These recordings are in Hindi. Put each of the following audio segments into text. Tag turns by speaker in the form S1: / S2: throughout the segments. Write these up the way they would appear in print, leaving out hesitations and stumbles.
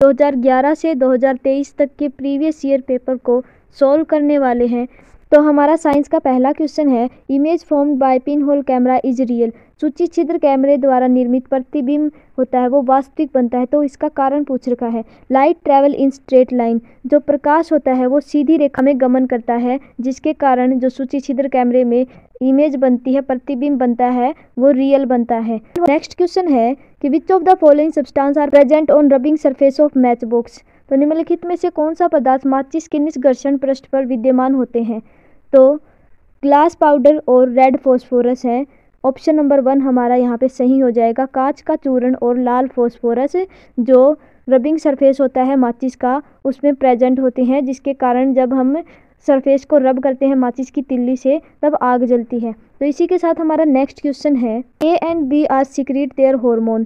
S1: 2011 से 2023 तक के प्रीवियस ईयर पेपर को सॉल्व करने वाले हैं। तो हमारा साइंस का पहला क्वेश्चन है, image formed by pin hole camera is real. सूची छिद्र कैमरे द्वारा निर्मित प्रतिबिंब होता है वो वास्तविक बनता है, तो इसका कारण पूछ रखा है। Light travel in straight line, जो प्रकाश होता है वो सीधी रेखा में गमन करता है, जिसके कारण जो सूची छिद्र कैमरे में इमेज बनती है, प्रतिबिंब बनता है, वो रियल बनता है। नेक्स्ट क्वेश्चन है कि which of the following substance are present on rubbing surface of match box. तो निम्नलिखित में से कौन सा पदार्थ माचिस के निष्कर्षण पृष्ठ पर विद्यमान होते हैं। तो ग्लास पाउडर और रेड फॉस्फोरस है। ऑप्शन नंबर 1 हमारा यहाँ पे सही हो जाएगा। कांच का चूर्ण और लाल फॉस्फोरस जो रबिंग सरफेस होता है माचिस का उसमें प्रेजेंट होते हैं, जिसके कारण जब हम सरफेस को रब करते हैं माचिस की तिल्ली से तब आग जलती है। तो इसी के साथ हमारा नेक्स्ट क्वेश्चन है, A and B are secret their hormone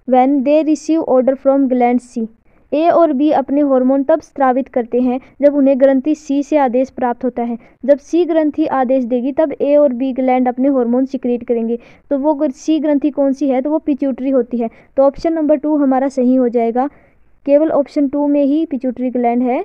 S1: when they receive order from gland C. A और बी अपने हार्मोन तब स्रावित करते हैं जब उन्हें ग्रंथि सी से आदेश प्राप्त होता है। जब सी ग्रंथि आदेश देगी तब ए और बी ग्लैंड अपने हार्मोन सीक्रेट करेंगे। तो वो सी ग्रंथि कौन सी है, तो वो पिट्यूटरी होती है। तो ऑप्शन नंबर 2 हमारा सही हो जाएगा। केवल ऑप्शन 2 में ही पिट्यूटरी ग्लैंड है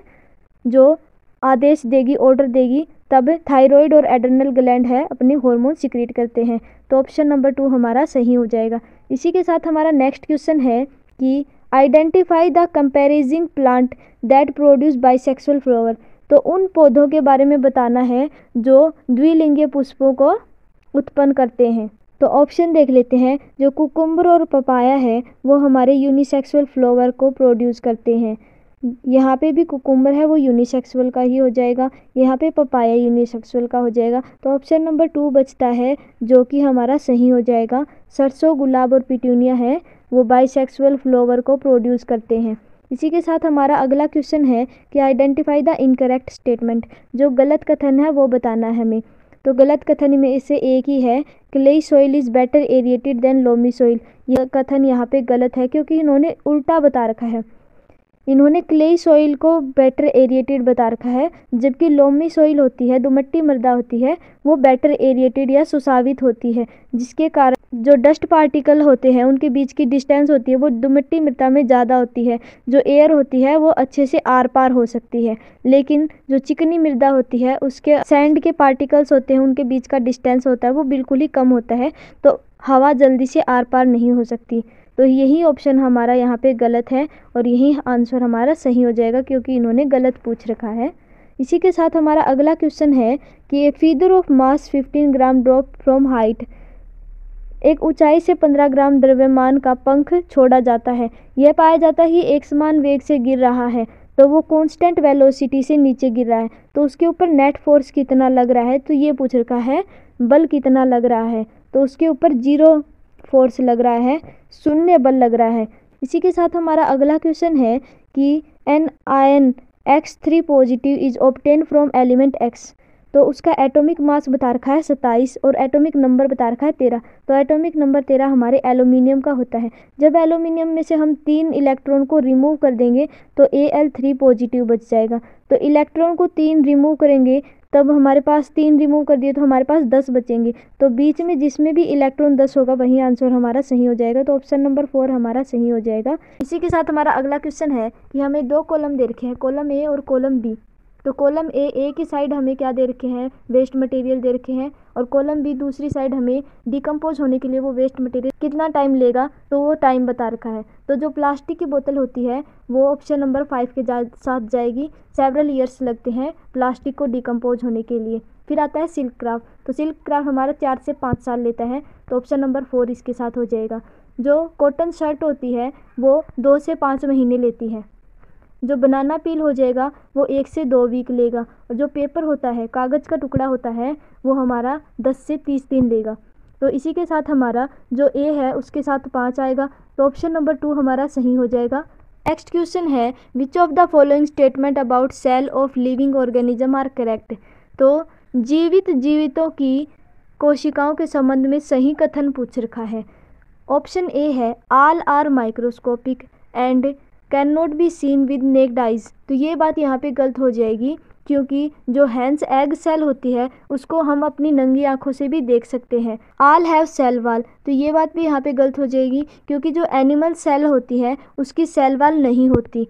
S1: जो आदेश देगी, ऑर्डर देगी, तब थायराइड और एड्रेनल ग्लैंड है अपने हार्मोन सीक्रेट करते हैं। तो ऑप्शन नंबर 2 हमारा सही हो जाएगा। इसी के साथ हमारा नेक्स्ट क्वेश्चन है कि identify the कंपेरिजिंग plant that produce bisexual flower. तो उन पौधों के बारे में बताना है जो द्विलिंगीय पुष्पों को उत्पन्न करते हैं। तो ऑप्शन देख लेते हैं। जो कुकुम्बर और पपाया है वो हमारे यूनिसेक्सुअल फ्लावर को प्रोड्यूस करते हैं। यहाँ पे भी कुकुम्बर है वो यूनिसेक्सुअल का ही हो जाएगा, यहाँ पे पपाया यूनिसेक्सुअल का हो जाएगा। तो ऑप्शन नंबर 2 बचता है जो कि हमारा सही हो जाएगा। सरसों, गुलाब और पिटूनिया है वो बाइसेक्सुअल फ्लावर को प्रोड्यूस करते हैं। इसी के साथ हमारा अगला क्वेश्चन है कि आइडेंटिफाई द इनकरेक्ट स्टेटमेंट। जो गलत कथन है वो बताना है हमें। तो गलत कथन में इससे एक ही है, clayey soil is better aerated than loamy soil. यह कथन यहाँ पे गलत है क्योंकि इन्होंने उल्टा बता रखा है। इन्होंने क्लेई सॉइल को बेटर एरिएटेड बता रखा है, जबकि लोमी सॉइल होती है, दुमट्टी मृदा होती है, वो बेटर एरिएटेड या सुसावित होती है, जिसके कारण जो डस्ट पार्टिकल होते हैं उनके बीच की डिस्टेंस होती है वो दुमट्टी मृदा में ज़्यादा होती है। जो एयर होती है वो अच्छे से आर पार हो सकती है, लेकिन जो चिकनी मृदा होती है उसके सैंड के पार्टिकल्स होते हैं उनके बीच का डिस्टेंस होता है वो बिल्कुल ही कम होता है, तो हवा जल्दी से आर पार नहीं हो सकती। तो यही ऑप्शन हमारा यहाँ पे गलत है और यही आंसर हमारा सही हो जाएगा क्योंकि इन्होंने गलत पूछ रखा है। इसी के साथ हमारा अगला क्वेश्चन है कि a feather of mass 15 gram drop from height. एक ऊंचाई से 15 ग्राम द्रव्यमान का पंख छोड़ा जाता है। यह पाया जाता ही एक समान वेग से गिर रहा है, तो वो कांस्टेंट वेलोसिटी से नीचे गिर रहा है, तो उसके ऊपर नेट फोर्स कितना लग रहा है। तो ये पूछ रखा है बल कितना लग रहा है, तो उसके ऊपर 0 फोर्स लग रहा है, 0 बल लग रहा है। इसी के साथ हमारा अगला क्वेश्चन है कि an ion X3 positive is obtain from element X। तो उसका एटॉमिक मास बता रखा है 27 और एटॉमिक नंबर बता रखा है 13। तो एटॉमिक नंबर 13 हमारे एल्यूमिनियम का होता है। जब एल्यूमिनियम में से हम 3 इलेक्ट्रॉन को रिमूव कर देंगे तो Al3 पॉजिटिव बच जाएगा। तो इलेक्ट्रॉन को 3 रिमूव करेंगे तब हमारे पास 3 रिमूव कर दिए तो हमारे पास 10 बचेंगे। तो बीच में जिसमें भी इलेक्ट्रॉन 10 होगा वही आंसर हमारा सही हो जाएगा। तो ऑप्शन नंबर 4 हमारा सही हो जाएगा। इसी के साथ हमारा अगला क्वेश्चन है कि हमें 2 कॉलम दे रखे हैं, कॉलम ए और कॉलम बी। तो कॉलम ए की साइड हमें क्या दे रखे हैं, वेस्ट मटेरियल दे रखे हैं, और कॉलम बी दूसरी साइड हमें डिकम्पोज होने के लिए वो वेस्ट मटेरियल कितना टाइम लेगा, तो वो टाइम बता रखा है। तो जो प्लास्टिक की बोतल होती है वो ऑप्शन नंबर 5 के साथ जाएगी। सेवरल ईयर्स लगते हैं प्लास्टिक को डिकम्पोज होने के लिए। फिर आता है सिल्क क्राफ्ट। तो सिल्क क्राफ्ट हमारा 4 से 5 साल लेता है, तो ऑप्शन नंबर 4 इसके साथ हो जाएगा। जो कॉटन शर्ट होती है वो 2 से 5 महीने लेती है। जो बनाना पील हो जाएगा वो 1 से 2 वीक लेगा, और जो पेपर होता है, कागज़ का टुकड़ा होता है, वो हमारा 10 से 30 दिन लेगा। तो इसी के साथ हमारा जो ए है उसके साथ 5 आएगा, तो ऑप्शन नंबर 2 हमारा सही हो जाएगा। नेक्स्ट क्वेश्चन है which of the following statement about cell of living organism are correct. तो जीवितों की कोशिकाओं के संबंध में सही कथन पूछ रखा है। ऑप्शन ए है all are microscopic and can not be seen with naked eyes. तो ये बात यहाँ पे गलत हो जाएगी क्योंकि जो हैंस एग सेल होती है उसको हम अपनी नंगी आंखों से भी देख सकते हैं। ऑल हैव सेल वाल, तो ये बात भी यहाँ पे गलत हो जाएगी क्योंकि जो एनिमल सेल होती है उसकी सेल वाल नहीं होती।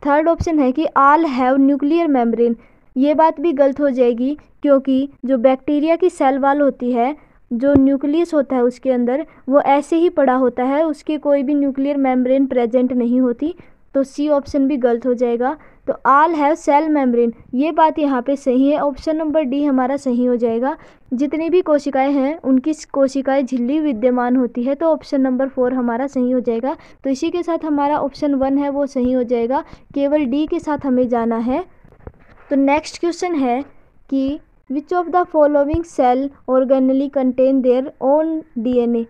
S1: थर्ड ऑप्शन है कि ऑल हैव न्यूक्लियर मेम्ब्रेन, ये बात भी गलत हो जाएगी क्योंकि जो बैक्टीरिया की सेल वाल होती है, जो न्यूक्लियस होता है उसके अंदर, वो ऐसे ही पड़ा होता है, उसकी कोई भी न्यूक्लियर मेम्ब्रेन प्रेजेंट नहीं होती। तो सी ऑप्शन भी गलत हो जाएगा। तो ऑल हैव सेल मेम्ब्रेन, ये बात यहाँ पे सही है। ऑप्शन नंबर डी हमारा सही हो जाएगा। जितनी भी कोशिकाएं हैं उनकी कोशिकाएं झिल्ली विद्यमान होती है, तो ऑप्शन नंबर 4 हमारा सही हो जाएगा। तो इसी के साथ हमारा ऑप्शन 1 है वो सही हो जाएगा, केवल डी के साथ हमें जाना है। तो नेक्स्ट क्वेश्चन है कि which of the following cell organelle contain their own DNA,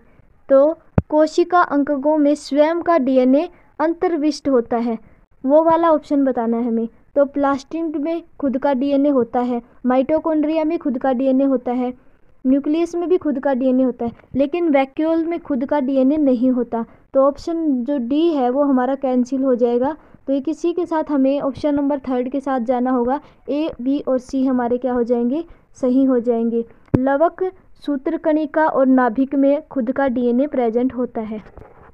S1: तो कोशिका अंगकों में स्वयं का डीएनए अंतर्विष्ट होता है, वो वाला ऑप्शन बताना है हमें। तो प्लास्टिड में खुद का डीएनए होता है, माइटोकॉन्ड्रिया में खुद का डीएनए होता है, न्यूक्लियस में भी खुद का डीएनए होता है, लेकिन वैक्यूल में खुद का डीएनए नहीं होता। तो ऑप्शन जो डी है वो हमारा कैंसिल हो जाएगा। तो एक इसी के साथ हमें ऑप्शन नंबर 3 के साथ जाना होगा। ए, बी और सी हमारे क्या हो जाएंगे, सही हो जाएंगे। लवक, सूत्रकणिका और नाभिक में खुद का डीएनए प्रेजेंट होता है।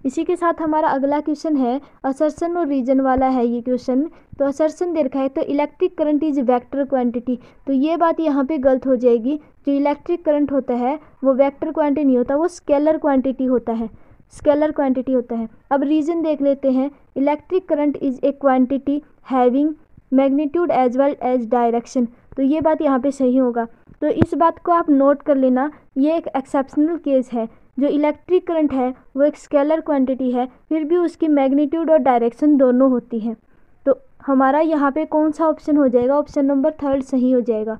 S1: इसी के साथ हमारा अगला क्वेश्चन है, असर्शन और रीजन वाला है ये क्वेश्चन। तो असर्शन दे रखा है तो electric current is vector quantity, तो ये बात यहाँ पे गलत हो जाएगी। जो इलेक्ट्रिक करंट होता है वो वेक्टर क्वांटिटी नहीं होता, वो स्केलर क्वांटिटी होता है, स्केलर क्वांटिटी होता है। अब रीजन देख लेते हैं। Electric current is a quantity having magnitude as well as direction, तो ये बात यहाँ पे सही होगा। तो इस बात को आप नोट कर लेना, ये एक एक्सेप्शनल केस है। जो इलेक्ट्रिक करंट है वो एक स्केलर क्वांटिटी है, फिर भी उसकी मैग्नीट्यूड और डायरेक्शन दोनों होती हैं। तो हमारा यहाँ पे कौन सा ऑप्शन हो जाएगा, ऑप्शन नंबर 3 सही हो जाएगा।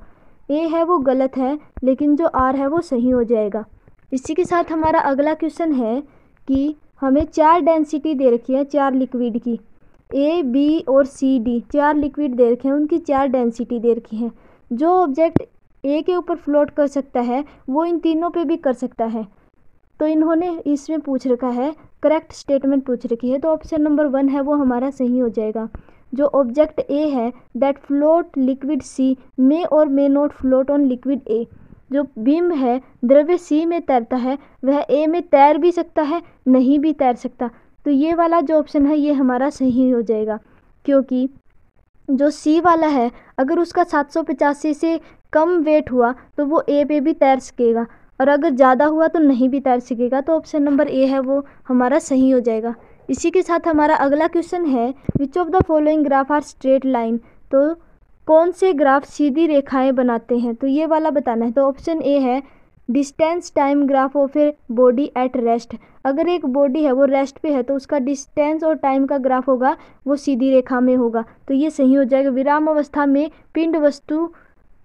S1: ए है वो गलत है, लेकिन जो आर है वो सही हो जाएगा। इसी के साथ हमारा अगला क्वेश्चन है कि हमें 4 डेंसिटी दे रखी है 4 लिक्विड की, ए, बी और सी, डी, 4 लिक्विड दे रखे हैं, उनकी 4 डेंसिटी दे रखी है। जो ऑब्जेक्ट ए के ऊपर फ्लोट कर सकता है वो इन तीनों पे भी कर सकता है। तो इन्होंने इसमें पूछ रखा है, करेक्ट स्टेटमेंट पूछ रखी है, तो ऑप्शन नंबर 1 है वो हमारा सही हो जाएगा। जो ऑब्जेक्ट ए है दैट फ्लोट लिक्विड सी मे और may not float on liquid A, जो बिंब है द्रव्य सी में तैरता है वह ए में तैर भी सकता है, नहीं भी तैर सकता। तो ये वाला जो ऑप्शन है ये हमारा सही हो जाएगा, क्योंकि जो सी वाला है अगर उसका 785 से कम वेट हुआ तो वो ए पे भी तैर सकेगा, और अगर ज़्यादा हुआ तो नहीं भी तैर सकेगा। तो ऑप्शन नंबर ए है वो हमारा सही हो जाएगा। इसी के साथ हमारा अगला क्वेश्चन है, which of the following graph are straight line, तो कौन से ग्राफ सीधी रेखाएं बनाते हैं, तो ये वाला बताना है। तो ऑप्शन ए है distance time graph of a body at rest, अगर एक बॉडी है वो रेस्ट पे है तो उसका डिस्टेंस और टाइम का ग्राफ होगा वो सीधी रेखा में होगा, तो ये सही हो जाएगा। विराम अवस्था में पिंड वस्तु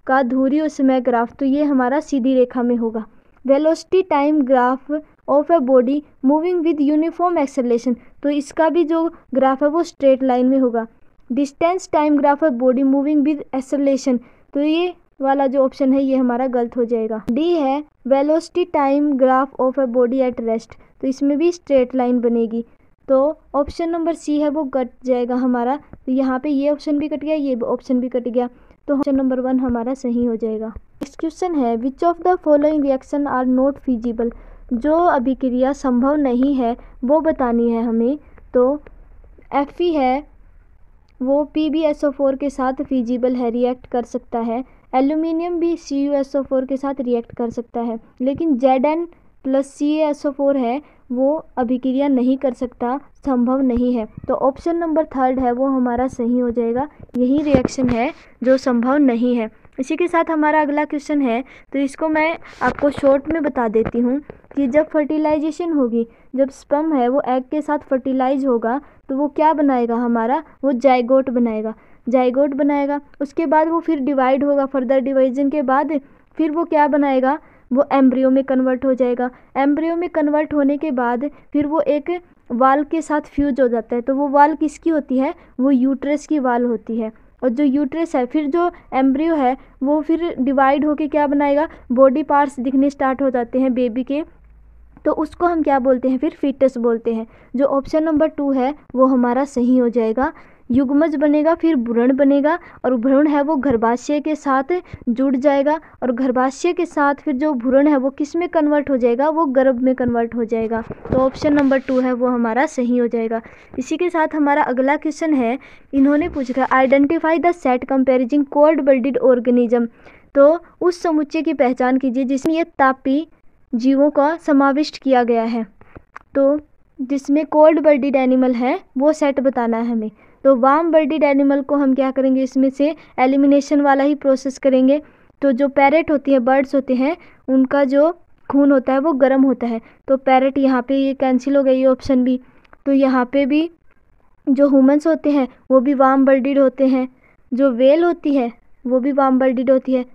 S1: का धुरी और समय ग्राफ, तो ये हमारा सीधी रेखा में होगा। Velocity time graph of a body moving with uniform acceleration, तो इसका भी जो ग्राफ है वो स्ट्रेट लाइन में होगा। Distance time graph of body moving with acceleration, तो ये वाला जो ऑप्शन है ये हमारा गलत हो जाएगा। डी है velocity time graph of a body at rest, तो इसमें भी स्ट्रेट लाइन बनेगी। तो ऑप्शन नंबर सी है वो कट जाएगा हमारा, तो यहाँ पे ये ऑप्शन भी कट गया, ये ऑप्शन भी कट गया, तो ऑप्शन नंबर 1 हमारा सही हो जाएगा। नेक्स्ट क्वेश्चन है, which of the following reaction are not feasible, जो अभिक्रिया संभव नहीं है वो बतानी है हमें। तो Fe है वो PbSO4 के साथ फिजिबल है, रिएक्ट कर सकता है। एल्यूमिनियम भी CuSO4 के साथ रिएक्ट कर सकता है, लेकिन Zn प्लस CaSO4 है वो अभिक्रिया नहीं कर सकता, संभव नहीं है। तो ऑप्शन नंबर 3 है वो हमारा सही हो जाएगा, यही रिएक्शन है जो संभव नहीं है। इसी के साथ हमारा अगला क्वेश्चन है, तो इसको मैं आपको शॉर्ट में बता देती हूँ कि जब फर्टिलाइजेशन होगी, जब स्पर्म है वो एग के साथ फर्टिलाइज होगा तो वो क्या बनाएगा हमारा, वो जाइगोट बनाएगा, जाइगोट बनाएगा। उसके बाद वो फिर डिवाइड होगा, फर्दर डिवीजन के बाद फिर वो क्या बनाएगा, वो एम्ब्रियो में कन्वर्ट हो जाएगा। एम्ब्रियो में कन्वर्ट होने के बाद फिर वो एक वाल के साथ फ्यूज हो जाता है, तो वो वाल किसकी होती है, वो यूट्रस की वाल होती है। और जो यूट्रस है, फिर जो एम्ब्रियो है वो फिर डिवाइड होके क्या बनाएगा, बॉडी पार्ट्स दिखने स्टार्ट हो जाते हैं बेबी के, तो उसको हम क्या बोलते हैं, फिर फीटस बोलते हैं। जो ऑप्शन नंबर 2 है वो हमारा सही हो जाएगा, युग्मज बनेगा, फिर भ्रूण बनेगा और भ्रूण है वो गर्भाशय के साथ जुड़ जाएगा और गर्भाशय के साथ फिर जो भ्रूण है वो किस में कन्वर्ट हो जाएगा, वो गर्भ में कन्वर्ट हो जाएगा। तो ऑप्शन नंबर 2 है वो हमारा सही हो जाएगा। इसी के साथ हमारा अगला क्वेश्चन है, इन्होंने पूछा identify the set कंपेरिजिंग cold blooded organism. तो उस समुच्चय की पहचान कीजिए जिसमें ये तापी जीवों का समाविष्ट किया गया है। तो जिसमें कोल्ड ब्लडेड एनिमल है वो सेट बताना है हमें। तो वार्म ब्लडेड एनिमल को हम क्या करेंगे, इसमें से एलिमिनेशन वाला ही प्रोसेस करेंगे। तो जो पैरेट होती है, बर्ड्स होते हैं, उनका जो खून होता है वो गर्म होता है। तो पैरेट यहाँ पे ये कैंसिल हो गई ये ऑप्शन भी। तो यहाँ पे भी जो ह्यूमंस होते हैं वो भी वार्म ब्लडेड होते हैं, जो वेल होती है वो भी वार्म ब्लडेड होती है।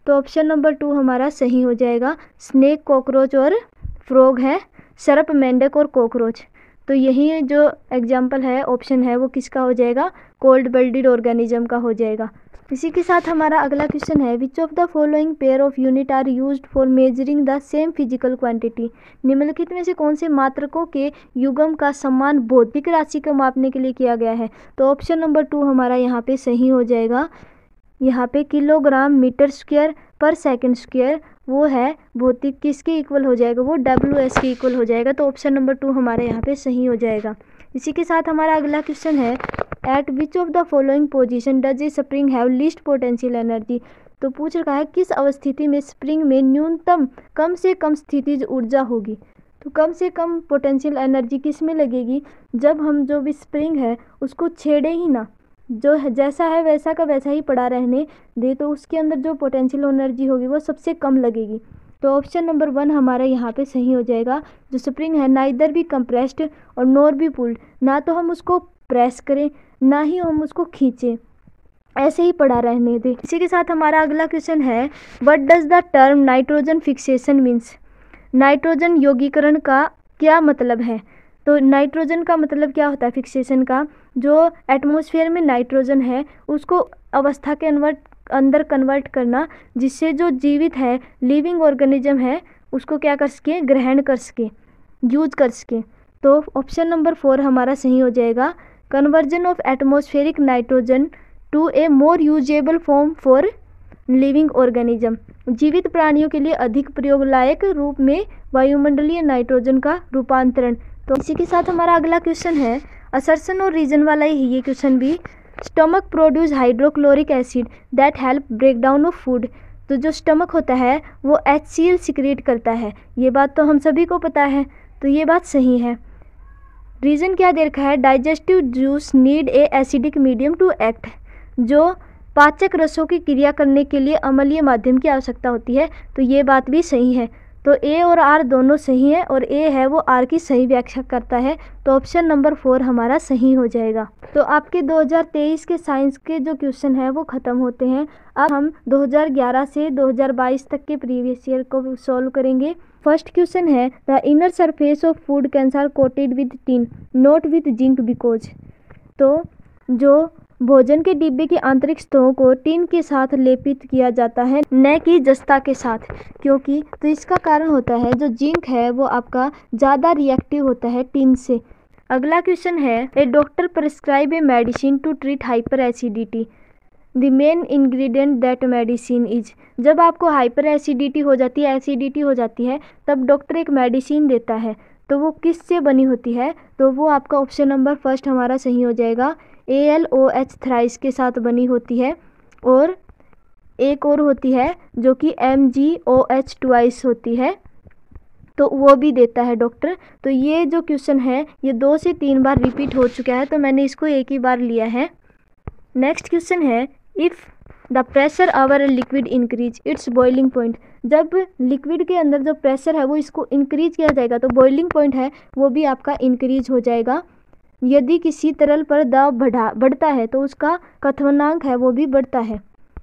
S1: तो ऑप्शन नंबर 2 हमारा सही हो जाएगा। स्नेक, कॉकरोच और फ्रॉग है, सर्प, मेंढक और कॉकरोच। तो यही जो एग्जाम्पल है, ऑप्शन है वो किसका हो जाएगा, कोल्ड ब्लडेड ऑर्गेनिज्म का हो जाएगा। इसी के साथ हमारा अगला क्वेश्चन है, which of the following pair of unit are used for measuring the same physical quantity. निम्नलिखित में से कौन से मात्रकों के युग्म का सम्मान भौतिक राशि को मापने के लिए किया गया है। तो ऑप्शन नंबर 2 हमारा यहाँ पे सही हो जाएगा। यहाँ पे किलोग्राम मीटर स्क्वायर पर सेकंड स्क्वायर वो है भौतिक किसके इक्वल हो जाएगा, वो WS के इक्वल हो जाएगा। तो ऑप्शन नंबर 2 हमारे यहाँ पे सही हो जाएगा। इसी के साथ हमारा अगला क्वेश्चन है, eight which of the following position does a spring have least potential energy. तो पूछ रखा है किस अवस्थिति में स्प्रिंग में न्यूनतम कम से कम स्थितिज ऊर्जा होगी। तो कम से कम पोटेंशियल एनर्जी किस में लगेगी, जब हम जो भी स्प्रिंग है उसको छेड़े ही ना, जो जैसा है वैसा का वैसा ही पड़ा रहने दे, तो उसके अंदर जो पोटेंशियल एनर्जी होगी वो सबसे कम लगेगी। तो ऑप्शन नंबर 1 हमारा यहाँ पे सही हो जाएगा। जो स्प्रिंग है नाइदर भी कंप्रेस्ड और नॉर भी पुल्ड, ना तो हम उसको प्रेस करें ना ही हम उसको खींचें, ऐसे ही पड़ा रहने दें। इसी के साथ हमारा अगला क्वेश्चन है, what does the term nitrogen fixation means. Nitrogen यौगीकरण का क्या मतलब है। तो नाइट्रोजन का मतलब क्या होता है फिक्सेशन का, जो एटमॉस्फेयर में नाइट्रोजन है उसको अवस्था के अंदर कन्वर्ट करना, जिससे जो जीवित है लिविंग ऑर्गेनिज्म है उसको क्या कर सके, ग्रहण कर सके, यूज कर सके। तो ऑप्शन नंबर 4 हमारा सही हो जाएगा। Conversion of atmospheric nitrogen to a more usable form for living organism. जीवित प्राणियों के लिए अधिक प्रयोग लायक रूप में वायुमंडलीय नाइट्रोजन का रूपांतरण। तो इसी के साथ हमारा अगला क्वेश्चन है, असर्शन और रीजन वाला ही ये क्वेश्चन भी। Stomach produce hydrochloric acid that help break down of food. तो जो स्टमक होता है वो HCl सिक्रेट करता है, ये बात तो हम सभी को पता है, तो ये बात सही है। रीजन क्या दे रखा है, digestive juice need a acidic medium to act. जो पाचक रसों की क्रिया करने के लिए अम्लीय माध्यम की आवश्यकता होती है, तो ये बात भी सही है। तो A और R दोनों सही है और A है वो R की सही व्याख्या करता है। तो ऑप्शन नंबर 4 हमारा सही हो जाएगा। तो आपके 2023 के साइंस के जो क्वेश्चन है वो ख़त्म होते हैं। अब हम 2011 से 2022 तक के प्रीवियस ईयर को सॉल्व करेंगे। फर्स्ट क्वेश्चन है, the inner surface of food cans are coated with tin not with zinc because. तो जो भोजन के डिब्बे की आंतरिक सतहों को टिन के साथ लेपित किया जाता है, न कि जस्ता के साथ, क्योंकि तो इसका कारण होता है जो जिंक है वो आपका ज़्यादा रिएक्टिव होता है टिन से। अगला क्वेश्चन है, a doctor prescribe a medicine to treat hyper acidity, the main ingredient that medicine is. जब आपको हाइपर एसिडिटी हो जाती है, एसिडिटी हो जाती है, तब डॉक्टर एक मेडिसिन देता है, तो वो किस से बनी होती है। तो वो आपका ऑप्शन नंबर 1 हमारा सही हो जाएगा। ALOH थ्राइस के साथ बनी होती है और एक और होती है जो कि MgOH ट्वाइस होती है, तो वो भी देता है डॉक्टर। तो ये जो क्वेश्चन है ये 2 से 3 बार रिपीट हो चुका है, तो मैंने इसको एक ही बार लिया है। नेक्स्ट क्वेश्चन है, if the pressure over liquid increase its boiling point. जब लिक्विड के अंदर जो प्रेशर है वो इसको इंक्रीज किया जाएगा, तो बॉइलिंग पॉइंट है वो भी आपका इंक्रीज हो जाएगा। यदि किसी तरल पर दाब बढ़ता है तो उसका क्वथनांक है वो भी बढ़ता है।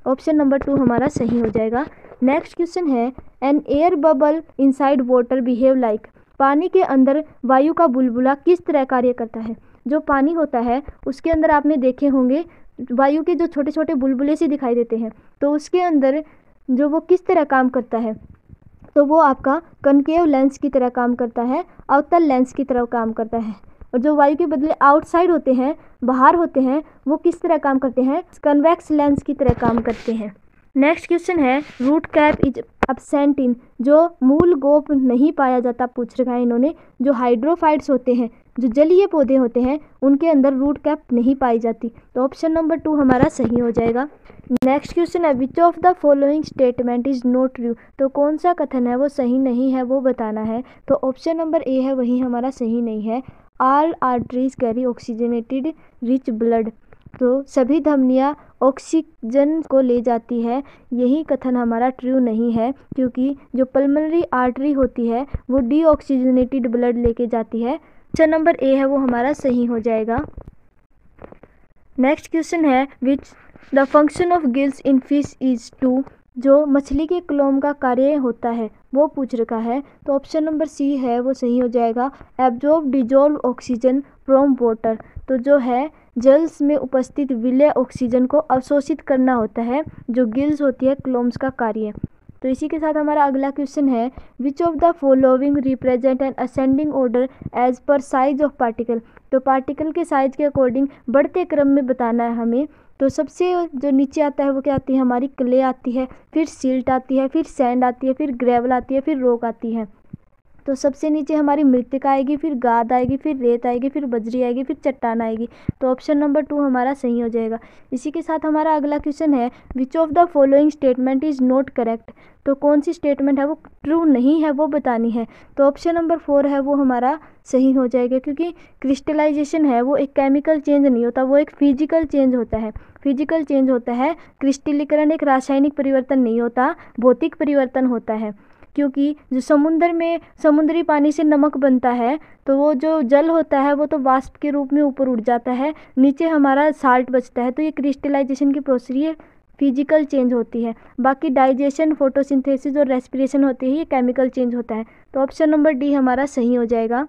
S1: ऑप्शन नंबर 2 हमारा सही हो जाएगा। नेक्स्ट क्वेश्चन है, an air bubble inside water behave like. पानी के अंदर वायु का बुलबुला किस तरह कार्य करता है। जो पानी होता है उसके अंदर आपने देखे होंगे वायु के जो छोटे छोटे बुलबुले से दिखाई देते हैं, तो उसके अंदर जो वो किस तरह काम करता है, तो वो आपका कनकेव लेंस की तरह काम करता है, अवतल लेंस की तरह काम करता है। और जो वायु के बदले आउटसाइड होते हैं, बाहर होते हैं, वो किस तरह काम करते हैं? कन्वेक्स लेंस की तरह काम करते हैं। नेक्स्ट क्वेश्चन है root cap is absent in, जो मूल गोप नहीं पाया जाता पूछ रखा है इन्होंने। जो हाइड्रोफाइट्स होते हैं, जो जलीय पौधे होते हैं, उनके अंदर रूट कैप नहीं पाई जाती। तो ऑप्शन नंबर 2 हमारा सही हो जाएगा। नेक्स्ट क्वेश्चन है which of the following statement is not true, तो कौन सा कथन है वो सही नहीं है वो बताना है। तो ऑप्शन नंबर ए है वही हमारा सही नहीं है। All arteries carry oxygenated rich blood, तो सभी धमनियाँ ऑक्सीजन को ले जाती है, यही कथन हमारा ट्रू नहीं है, क्योंकि जो पल्मोनरी आर्टरी होती है वो डीऑक्सीजनेटेड ब्लड लेके जाती है। ऑप्शन नंबर ए है वो हमारा सही हो जाएगा। नेक्स्ट क्वेश्चन है which the function of gills in fish is to, जो मछली के क्लोम का कार्य होता है वो पूछ रखा है। तो ऑप्शन नंबर सी है वो सही हो जाएगा। Absorb dissolve oxygen from water, तो जो है जल्स में उपस्थित विलय ऑक्सीजन को अवशोषित करना होता है, जो गिल्स होती है क्लोम्स का कार्य। तो इसी के साथ हमारा अगला क्वेश्चन है which of the following represent an ascending order as per size of particle, तो पार्टिकल के साइज के अकॉर्डिंग बढ़ते क्रम में बताना है हमें। तो सबसे जो नीचे आता है वो क्या आती है? हमारी क्ले आती है, फिर सिल्ट आती है, फिर सैंड आती है, फिर ग्रेवल आती है, फिर रॉक आती है। तो सबसे नीचे हमारी मृतिका आएगी, फिर गाद आएगी, फिर रेत आएगी, फिर बजरी आएगी, फिर चट्टान आएगी। तो ऑप्शन नंबर 2 हमारा सही हो जाएगा। इसी के साथ हमारा अगला क्वेश्चन है which of the following statement is not correct, तो कौन सी स्टेटमेंट है वो ट्रू नहीं है वो बतानी है। तो ऑप्शन नंबर 4 है वो हमारा सही हो जाएगा, क्योंकि क्रिस्टलाइजेशन है वो एक केमिकल चेंज नहीं होता, वो एक फिजिकल चेंज होता है। फिजिकल चेंज होता है, क्रिस्टलीकरण एक रासायनिक परिवर्तन नहीं होता, भौतिक परिवर्तन होता है। क्योंकि जो समुद्र में समुद्री पानी से नमक बनता है, तो वो जो जल होता है वो तो वाष्प के रूप में ऊपर उड़ जाता है, नीचे हमारा साल्ट बचता है। तो ये क्रिस्टलाइजेशन की प्रोसेस फिजिकल चेंज होती है। बाकी डाइजेशन, फोटोसिंथेसिस और रेस्पिरेशन होती है, ये केमिकल चेंज होता है। तो ऑप्शन नंबर डी हमारा सही हो जाएगा।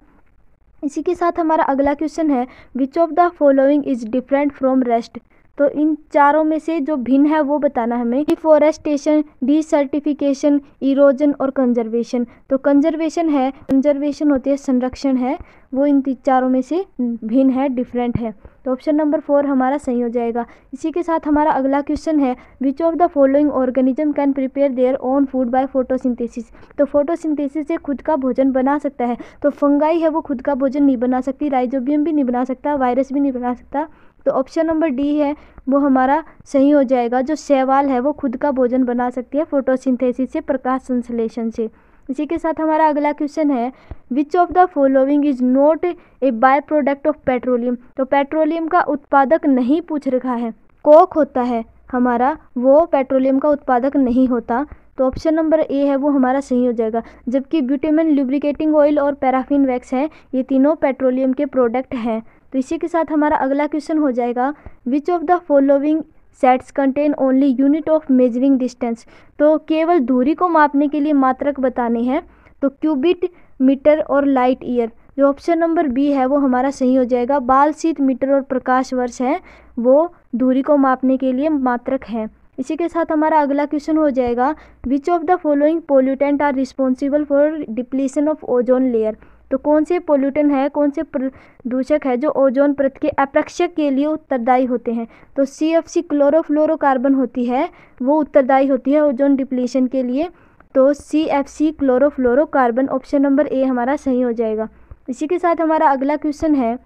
S1: इसी के साथ हमारा अगला क्वेश्चन है which of the following is different from rest, तो इन चारों में से जो भिन्न है वो बताना हमें। डिफॉरेस्टेशन, डिसर्टिफिकेशन, इरोजन और कंजर्वेशन। तो कंजर्वेशन है, कंजर्वेशन होती है संरक्षण है, वो इन चारों में से भिन्न है, डिफरेंट है। तो ऑप्शन नंबर 4 हमारा सही हो जाएगा। इसी के साथ हमारा अगला क्वेश्चन है which of the following organism can prepare their own food by photosynthesis, तो फोटोसिंथेसिस से खुद का भोजन बना सकता है। तो फंगाई है वो खुद का भोजन नहीं बना सकती, राइजोबियम भी नहीं बना सकता, वायरस भी नहीं बना सकता। तो ऑप्शन नंबर डी है वो हमारा सही हो जाएगा। जो शैवाल है वो खुद का भोजन बना सकती है फोटोसिंथेसिस से, प्रकाश संश्लेषण से। इसी के साथ हमारा अगला क्वेश्चन है which of the following is not a by product of petroleum, तो पेट्रोलियम का उत्पादक नहीं पूछ रखा है। कोक होता है हमारा, वो पेट्रोलियम का उत्पादक नहीं होता। तो ऑप्शन नंबर ए है वो हमारा सही हो जाएगा। जबकि ब्यूटेन, लुब्रिकेटिंग ऑयल और पैराफिन वैक्स है, ये तीनों पेट्रोलियम के प्रोडक्ट हैं। तो इसी के साथ हमारा अगला क्वेश्चन हो जाएगा which of the following sets contain only unit of measuring distance, तो केवल दूरी को मापने के लिए मात्रक बताने हैं। तो क्यूबिट, मीटर और लाइट ईयर। जो ऑप्शन नंबर बी है वो हमारा सही हो जाएगा। बाल, शीत, मीटर और प्रकाश वर्ष है वो दूरी को मापने के लिए मात्रक हैं। इसी के साथ हमारा अगला क्वेश्चन हो जाएगा which of the following pollutant are responsible for depletion of ozone layer, तो कौन से पोल्यूटेंट है, कौन से प्रदूषक है जो ओजोन परत के अप्रक्षक के लिए उत्तरदायी होते हैं। तो CFC क्लोरोफ्लोरोकार्बन होती है, वो उत्तरदायी होती है ओजोन डिप्लीशन के लिए। तो CFC chlorofluorocarbon, option number A हमारा सही हो जाएगा। इसी के साथ हमारा अगला क्वेश्चन है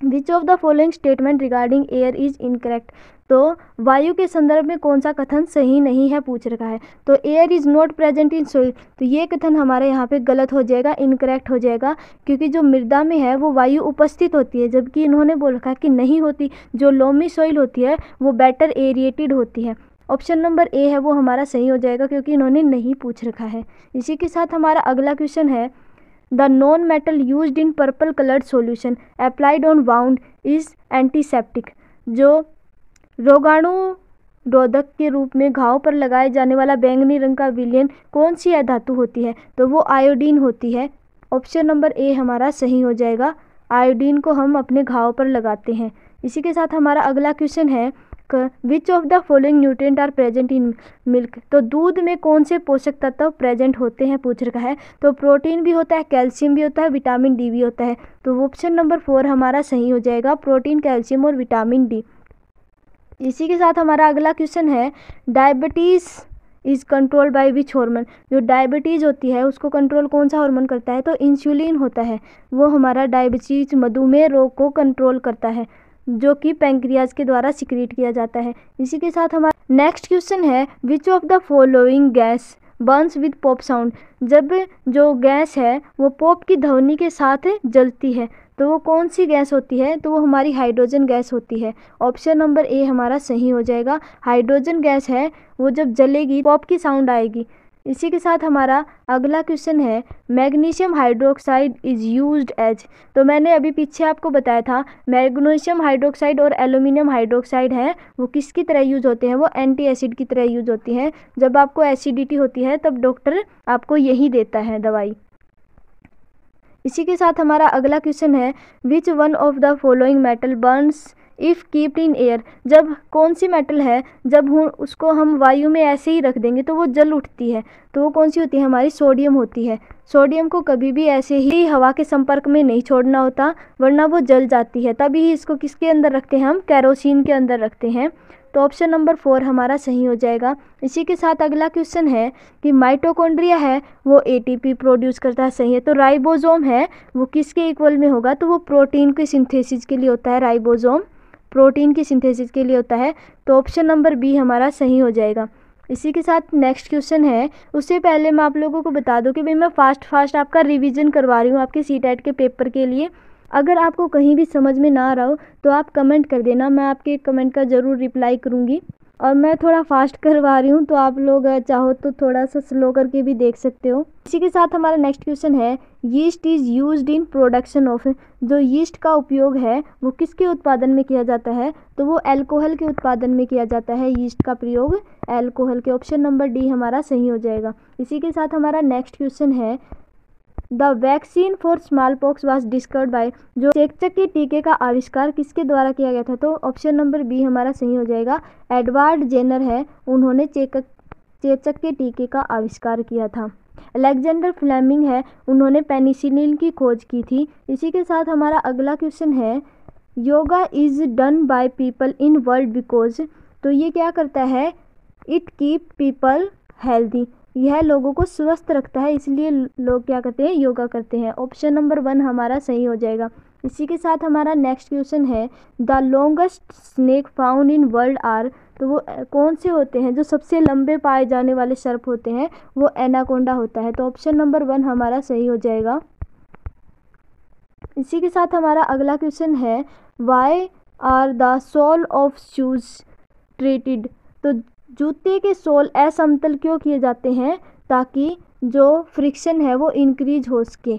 S1: which of the following statement regarding air is incorrect, तो वायु के संदर्भ में कौन सा कथन सही नहीं है पूछ रखा है। तो air is not present in soil, तो ये कथन हमारे यहाँ पे गलत हो जाएगा, इनकरेक्ट हो जाएगा, क्योंकि जो मृदा में है वो वायु उपस्थित होती है, जबकि इन्होंने बोल रखा है कि नहीं होती। जो लोमी सॉइल होती है वो बेटर एरिएटेड होती है। ऑप्शन नंबर ए है वो हमारा सही हो जाएगा, क्योंकि इन्होंने नहीं पूछ रखा है। इसी के साथ हमारा अगला क्वेश्चन है the non metal used in purple coloured solution applied on wound is antiseptic, जो रोगाणु रोधक के रूप में घाव पर लगाए जाने वाला बैंगनी रंग का विलयन कौन सी अधातु होती है, तो वो आयोडीन होती है। ऑप्शन नंबर ए हमारा सही हो जाएगा। आयोडीन को हम अपने घाव पर लगाते हैं। इसी के साथ हमारा अगला क्वेश्चन है which of the following nutrient are present in milk, तो दूध में कौन से पोषक तत्व प्रेजेंट होते हैं पूछ रखा है। तो प्रोटीन भी होता है, कैल्शियम भी होता है, विटामिन डी भी होता है। तो ऑप्शन नंबर 4 हमारा सही हो जाएगा, प्रोटीन, कैल्शियम और विटामिन डी। इसी के साथ हमारा अगला क्वेश्चन है, diabetes is control by which hormone, जो डायबिटीज़ होती है उसको कंट्रोल कौन सा हार्मोन करता है, तो इंसुलिन होता है, वो हमारा डायबिटीज़ मधुमेह रोग को कंट्रोल करता है, जो कि पैंक्रियाज के द्वारा सिक्रीट किया जाता है। इसी के साथ हमारा नेक्स्ट क्वेश्चन है, which of the following gas Burns with pop sound, जब जो गैस है वो पॉप की ध्वनि के साथ जलती है, तो वो कौन सी गैस होती है, तो वो हमारी हाइड्रोजन गैस होती है। ऑप्शन नंबर ए हमारा सही हो जाएगा, हाइड्रोजन गैस है, वो जब जलेगी पॉप की साउंड आएगी। इसी के साथ हमारा अगला क्वेश्चन है, magnesium hydroxide is used as, तो मैंने अभी पीछे आपको बताया था मैग्नीशियम हाइड्रोक्साइड और एल्यूमिनियम हाइड्रोक्साइड है वो किसकी तरह यूज होते हैं, वो एंटी एसिड की तरह यूज होती हैं। जब आपको एसिडिटी होती है तब डॉक्टर आपको यही देता है दवाई। इसी के साथ हमारा अगला क्वेश्चन है, which one of the following metal Burns if keeped in air, जब कौन सी मेटल है जब उसको हम वायु में ऐसे ही रख देंगे तो वो जल उठती है, तो वो कौन सी होती है, हमारी सोडियम होती है। सोडियम को कभी भी ऐसे ही हवा के संपर्क में नहीं छोड़ना होता, वरना वो जल जाती है। तभी इसको किसके अंदर रखते हैं, हम केरोसिन के अंदर रखते हैं। तो ऑप्शन नंबर 4 हमारा सही हो जाएगा। इसी के साथ अगला क्वेश्चन है कि माइटोकॉन्ड्रिया है वो एटीपी प्रोड्यूस करता है, सही है। तो राइबोसोम है वो किसके इक्वल में होगा, तो वो प्रोटीन के सिंथेसिस के लिए होता है, राइबोसोम प्रोटीन की सिंथेसिस के लिए होता है। तो ऑप्शन नंबर बी हमारा सही हो जाएगा। इसी के साथ नेक्स्ट क्वेश्चन है, उससे पहले मैं आप लोगों को बता दूं कि भाई मैं फास्ट आपका रिवीजन करवा रही हूँ आपके सीटेट के पेपर के लिए। अगर आपको कहीं भी समझ में ना आ रहा हो तो आप कमेंट कर देना, मैं आपके कमेंट का ज़रूर रिप्लाई करूँगी। और मैं थोड़ा फास्ट करवा रही हूँ तो आप लोग चाहो तो थोड़ा सा स्लो करके भी देख सकते हो। इसी के साथ हमारा नेक्स्ट क्वेश्चन है, yeast is used in production of, जो यीस्ट का उपयोग है वो किसके उत्पादन में किया जाता है, तो वो अल्कोहल के उत्पादन में किया जाता है, यीस्ट का प्रयोग अल्कोहल के। ऑप्शन नंबर डी हमारा सही हो जाएगा। इसी के साथ हमारा नेक्स्ट क्वेश्चन है, the vaccine for small pox was discovered by, जो चेचक के टीके का आविष्कार किसके द्वारा किया गया था, तो ऑप्शन नंबर बी हमारा सही हो जाएगा, एडवर्ड जेनर है, उन्होंने चेचक के टीके का आविष्कार किया था। अलेक्जेंडर फ्लेमिंग है, उन्होंने पेनिसिलिन की खोज की थी। इसी के साथ हमारा अगला क्वेश्चन है, yoga is done by people in world because, तो ये क्या करता है, इट कीप पीपल हेल्दी, यह लोगों को स्वस्थ रखता है, इसलिए लोग क्या करते हैं, योगा करते हैं। ऑप्शन नंबर 1 हमारा सही हो जाएगा। इसी के साथ हमारा नेक्स्ट क्वेश्चन है, the longest snake found in world are, तो वो कौन से होते हैं, जो सबसे लंबे पाए जाने वाले सर्प होते हैं वो एनाकोंडा होता है। तो ऑप्शन नंबर 1 हमारा सही हो जाएगा। इसी के साथ हमारा अगला क्वेश्चन है, why are the sole of shoes treated, तो जूते के सोल असमतल क्यों किए जाते हैं, ताकि जो फ्रिक्शन है वो इंक्रीज हो सके,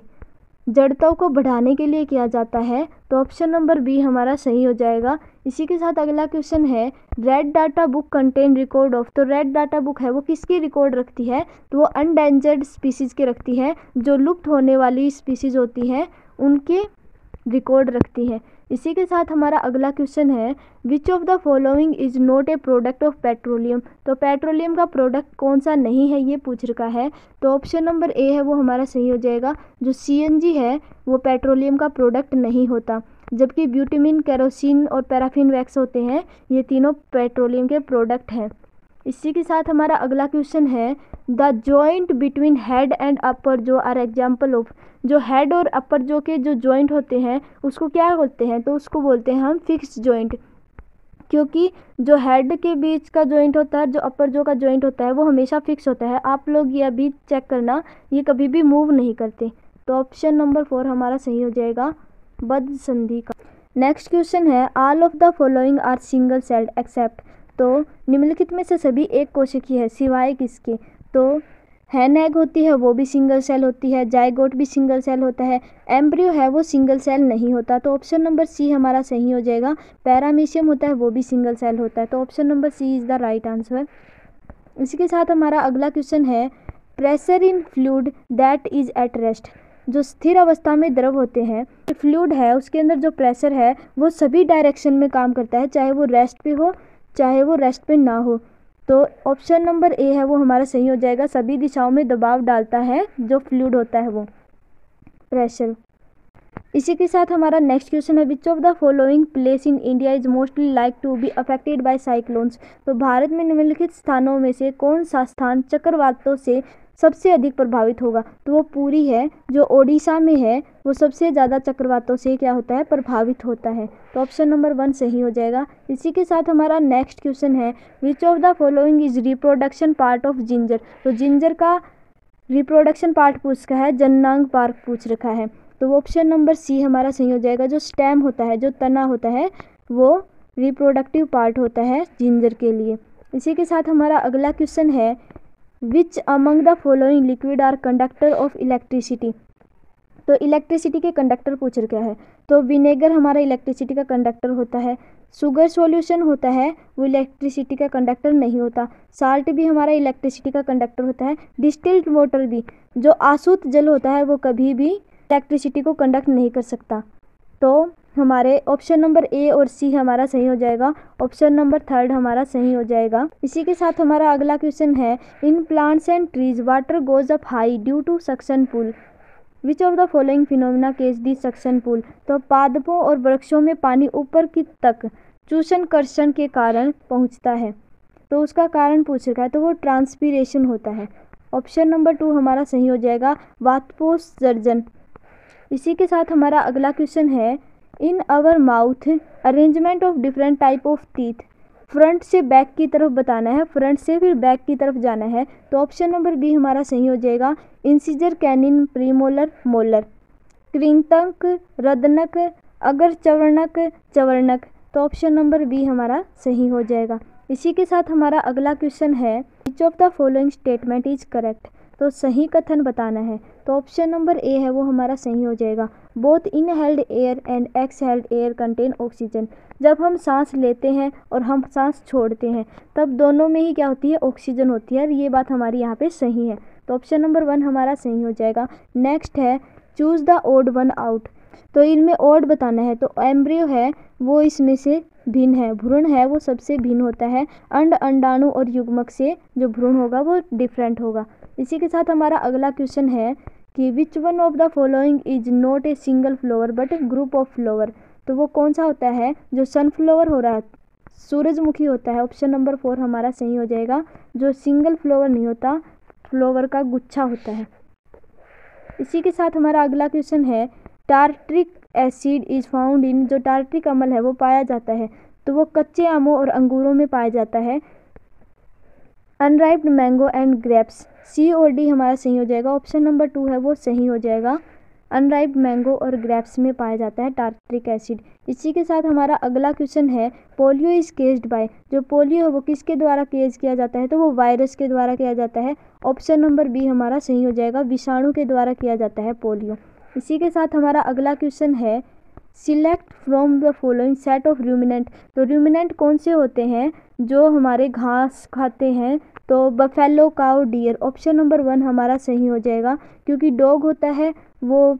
S1: जड़ता को बढ़ाने के लिए किया जाता है। तो ऑप्शन नंबर बी हमारा सही हो जाएगा। इसी के साथ अगला क्वेश्चन है, red data book contain record of, तो रेड डाटा बुक है वो किसकी रिकॉर्ड रखती है, तो वो अनडेंजर्ड स्पीसीज़ के रखती है, जो लुप्त होने वाली स्पीसीज़ होती हैं उनके रिकॉर्ड रखती है। इसी के साथ हमारा अगला क्वेश्चन है, which of the following is not a product of petroleum, तो पेट्रोलियम का प्रोडक्ट कौन सा नहीं है ये पूछ रखा है। तो ऑप्शन नंबर ए है वो हमारा सही हो जाएगा, जो सीएनजी है वो पेट्रोलियम का प्रोडक्ट नहीं होता, जबकि ब्यूटामिन, केरोसिन और पैराफिन वैक्स होते हैं, ये तीनों पेट्रोलियम के प्रोडक्ट हैं। इसी के साथ हमारा अगला क्वेश्चन है, the joint between head and upper जो आर एग्जाम्पल ऑफ, जो हेड और अपर जो के जो जॉइंट होते हैं उसको क्या बोलते हैं, तो उसको बोलते हैं हम फिक्स जॉइंट, क्योंकि जो हेड के बीच का जॉइंट होता है, जो अपर जो का जॉइंट होता है वो हमेशा फिक्स होता है। आप लोग ये अभी चेक करना, ये कभी भी मूव नहीं करते। तो ऑप्शन नंबर 4 हमारा सही हो जाएगा, बद्ध संधि का। नेक्स्ट क्वेश्चन है, all of the following are single celled except, तो निम्नलिखित में से सभी एक कोशिकीय है सिवाय किसके, तो हैन एग होती है वो भी सिंगल सेल होती है, जायगोट भी सिंगल सेल होता है, एम्ब्रियो है वो सिंगल सेल नहीं होता। तो ऑप्शन नंबर सी हमारा सही हो जाएगा। पैरामीशियम होता है वो भी सिंगल सेल होता है। तो option number C is the right answer. इसी के साथ हमारा अगला क्वेश्चन है, pressure in fluid that is at rest, जो स्थिर अवस्था में द्रव होते हैं, फ्लूइड है उसके अंदर जो प्रेशर है वो सभी डायरेक्शन में काम करता है, चाहे वो रेस्ट पे हो चाहे वो रेस्ट पे ना हो। तो ऑप्शन नंबर ए है वो हमारा सही हो जाएगा। सभी दिशाओं में दबाव डालता है जो फ्लूइड होता है वो प्रेशर। इसी के साथ हमारा नेक्स्ट क्वेश्चन है, which of the following place in India is mostly like to be affected by cyclones. तो भारत में निम्नलिखित स्थानों में से कौन सा स्थान चक्रवातों से सबसे अधिक प्रभावित होगा। तो वो पुरी है जो ओडिशा में है, वो सबसे ज़्यादा चक्रवातों से क्या होता है, प्रभावित होता है। तो ऑप्शन नंबर 1 सही हो जाएगा। इसी के साथ हमारा नेक्स्ट क्वेश्चन है, which of the following is reproduction part of ginger. तो जिंजर का रिप्रोडक्शन पार्ट पूछ रखा है, जननांग पार्ट पूछ रखा है। तो ऑप्शन नंबर सी हमारा सही हो जाएगा। जो स्टेम होता है, जो तना होता है, वो रिप्रोडक्टिव पार्ट होता है जिंजर के लिए। इसी के साथ हमारा अगला क्वेश्चन है, which among the following liquid are conductor of electricity. तो इलेक्ट्रिसिटी के कंडक्टर पूछ रखा है। तो विनेगर हमारा इलेक्ट्रिसिटी का कंडक्टर होता है। शुगर सॉल्यूशन होता है वो इलेक्ट्रिसिटी का कंडक्टर नहीं होता। साल्ट भी हमारा इलेक्ट्रिसिटी का कंडक्टर होता है। डिस्टिल्ड वाटर भी, जो आशुद्ध जल होता है, वो कभी भी इलेक्ट्रिसिटी को कंडक्ट नहीं कर सकता। तो हमारे ऑप्शन नंबर ए और सी हमारा सही हो जाएगा। ऑप्शन नंबर 3 हमारा सही हो जाएगा। इसी के साथ हमारा अगला क्वेश्चन है, in plants and trees water goes up high due to suction pull. Which of the following phenomena case the suction pull. तो पादपों और वृक्षों में पानी ऊपर की तक चूषण कर्षण के कारण पहुंचता है। तो उसका कारण पूछ रखा है, तो वो ट्रांसपीरेशन होता है। ऑप्शन नंबर 2 हमारा सही हो जाएगा, वाष्पोत्सर्जन। इसी के साथ हमारा अगला क्वेश्चन है, in our mouth arrangement of different type of teeth. Front से बैक की तरफ बताना है, फ्रंट से फिर बैक की तरफ जाना है। तो ऑप्शन नंबर बी हमारा सही हो जाएगा, इंसिजर, कैनिन, प्रीमोलर, मोलर, कृंतक, रदनक, अगर चवर्णक, चवर्णक। तो ऑप्शन नंबर बी हमारा सही हो जाएगा। इसी के साथ हमारा अगला क्वेश्चन है, which of the following statement is correct. तो सही कथन बताना है। तो ऑप्शन नंबर ए है वो हमारा सही हो जाएगा। Both inhaled air and exhaled air contain oxygen. जब हम सांस लेते हैं और हम सांस छोड़ते हैं, तब दोनों में ही क्या होती है, ऑक्सीजन होती है। और ये बात हमारी यहाँ पे सही है। तो ऑप्शन नंबर 1 हमारा सही हो जाएगा। नेक्स्ट है, choose the odd one out. तो इनमें ओड बताना है। तो एम्ब्रियो है वो इसमें से भिन्न है, भ्रूण है वो सबसे भिन्न होता है। अंड, अंडाणु और युग्मक से जो भ्रूण होगा वो डिफरेंट होगा। इसी के साथ हमारा अगला क्वेश्चन है कि विच one of the following is not a single flower but group of flower. तो वो कौन सा होता है जो सनफ्लावर हो रहा है, सूरजमुखी होता है। ऑप्शन नंबर 4 हमारा सही हो जाएगा। जो सिंगल फ्लावर नहीं होता, फ्लावर का गुच्छा होता है। इसी के साथ हमारा अगला क्वेश्चन है, tartaric acid is found in. जो टार्ट्रिक अम्ल है वो पाया जाता है, तो वो कच्चे आमों और अंगूरों में पाया जाता है। अनराइप्ड मैंगो एंड ग्रेप्स, सी और डी हमारा सही हो जाएगा। ऑप्शन नंबर 2 है वो सही हो जाएगा। अनराइप्ड मैंगो और ग्रेप्स में पाया जाता है टार्ट्रिक एसिड। इसी के साथ हमारा अगला क्वेश्चन है, पोलियो इज केज्ड बाय। जो पोलियो है वो किसके द्वारा केज किया जाता है, तो वो वायरस के द्वारा किया जाता है। ऑप्शन नंबर बी हमारा सही हो जाएगा, विषाणु के द्वारा किया जाता है पोलियो। इसी के साथ हमारा अगला क्वेश्चन है, select from the following set of ruminant. तो रूमिनेंट कौन से होते हैं जो हमारे घास खाते हैं, तो buffalo, cow, deer. Option number 1 हमारा सही हो जाएगा, क्योंकि डॉग होता है वो